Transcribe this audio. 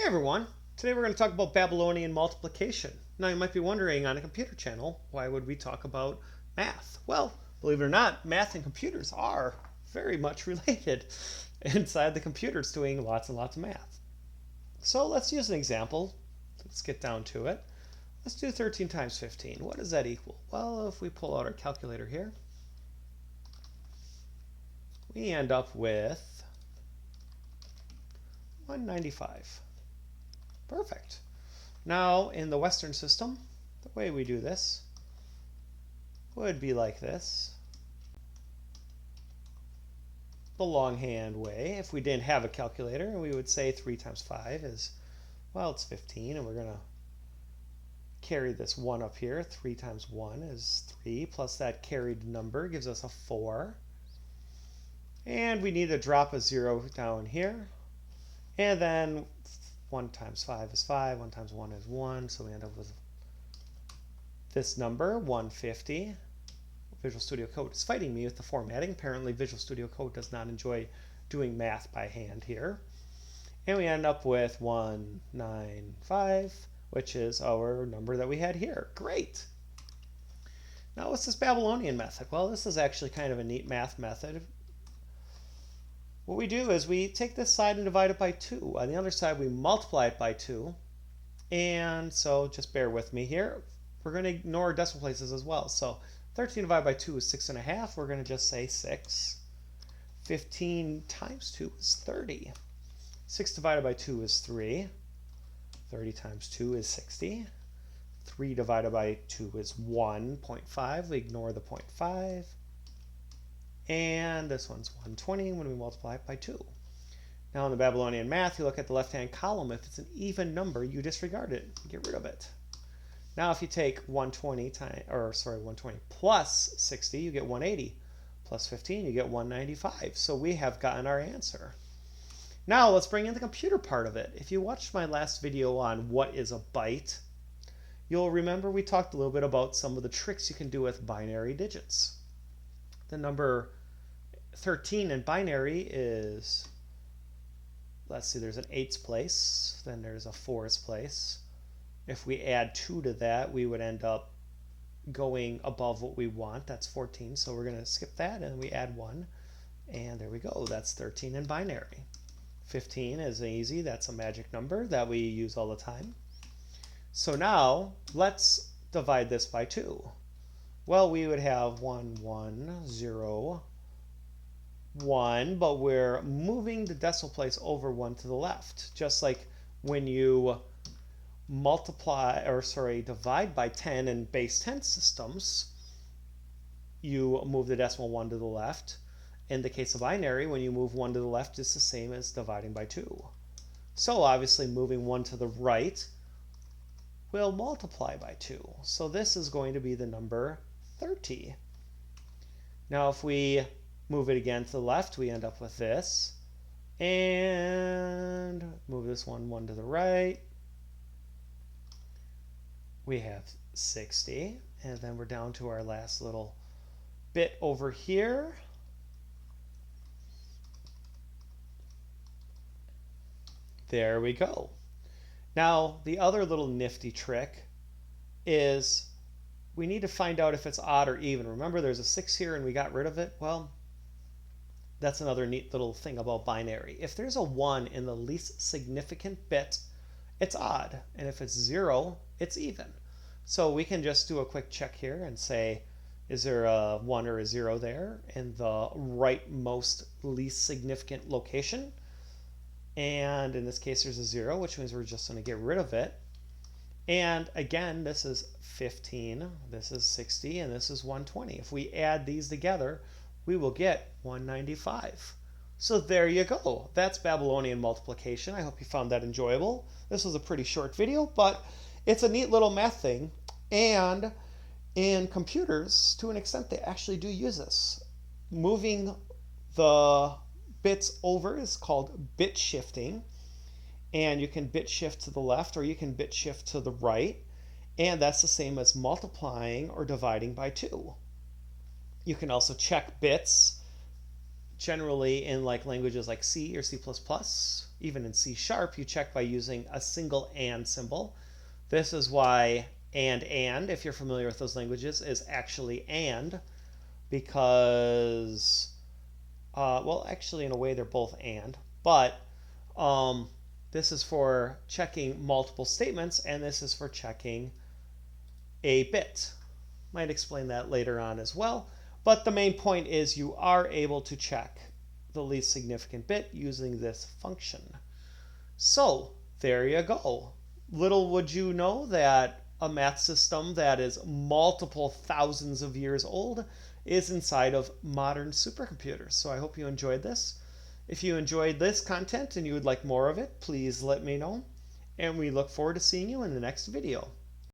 everyone, today we're going to talk about Babylonian multiplication. Now you might be wondering, on a computer channel, why would we talk about math? Well, believe it or not, math and computers are very much related. Inside the computer's doing lots and lots of math. So let's use an example. Let's get down to it. Let's do 13 times 15. What does that equal? Well, if we pull out our calculator here, we end up with 195. Perfect. Now, in the Western system, the way we do this would be like this. The longhand way. If we didn't have a calculator, we would say 3 times 5 is, well, it's 15, and we're going to carry this 1 up here. 3 times 1 is 3, plus that carried number gives us a 4. And we need to drop a 0 down here. And then 1 times 5 is 5, 1 times 1 is 1, so we end up with this number, 150. Visual Studio Code is fighting me with the formatting. Apparently Visual Studio Code does not enjoy doing math by hand here. And we end up with 195, which is our number that we had here. Great! Now what's this Babylonian method? Well, this is actually kind of a neat math method. What we do is we take this side and divide it by 2. On the other side, we multiply it by 2. And so just bear with me here. We're going to ignore decimal places as well. So 13 divided by 2 is 6.5. We're going to just say 6. 15 times 2 is 30. 6 divided by 2 is 3. 30 times 2 is 60. 3 divided by 2 is 1.5. We ignore the 0.5. And this one's 120 when we multiply it by 2. Now in the Babylonian math, you look at the left-hand column. If it's an even number, you disregard it. Get rid of it. Now if you take 120 plus 60, you get 180. Plus 15, you get 195. So we have gotten our answer. Now let's bring in the computer part of it. If you watched my last video on what is a byte, you'll remember we talked a little bit about some of the tricks you can do with binary digits. The number 13 in binary is, let's see, there's an 8's place, then there's a 4's place. If we add 2 to that, we would end up going above what we want. That's 14, so we're going to skip that, and we add 1. And there we go. That's 13 in binary. 15 is easy. That's a magic number that we use all the time. So now, let's divide this by 2. Well, we would have 1, 1, 0, 1, but we're moving the decimal place over 1 to the left. Just like when you divide by 10 in base 10 systems, you move the decimal 1 to the left. In the case of binary, when you move 1 to the left, it's the same as dividing by 2. So obviously moving 1 to the right will multiply by 2. So this is going to be the number 30. Now if we move it again to the left, we end up with this. And move this 1 to the right. We have 60. And then we're down to our last little bit over here. There we go. Now the other little nifty trick is we need to find out if it's odd or even. Remember there's a 6 here and we got rid of it? Well, that's another neat little thing about binary. If there's a 1 in the least significant bit, it's odd. And if it's 0, it's even. So we can just do a quick check here and say, is there a 1 or a 0 there in the rightmost least significant location? And in this case, there's a 0, which means we're just going to get rid of it. And again, this is 15, this is 60, and this is 120. If we add these together, we will get 195. So there you go. That's Babylonian multiplication. I hope you found that enjoyable. This was a pretty short video, but it's a neat little math thing. And in computers, to an extent, they actually do use this. Moving the bits over is called bit shifting. And you can bit shift to the left or you can bit shift to the right. And that's the same as multiplying or dividing by 2. You can also check bits generally in like languages like C or C++. even in C#, you check by using a single and symbol. This is why and, if you're familiar with those languages, is actually and, because, well, actually, in a way, they're both and, but this is for checking multiple statements, and this is for checking a bit. Might explain that later on as well, but the main point is you are able to check the least significant bit using this function. So there you go. Little would you know that a math system that is multiple thousands of years old is inside of modern supercomputers. So I hope you enjoyed this. If you enjoyed this content and you would like more of it, please let me know. And we look forward to seeing you in the next video.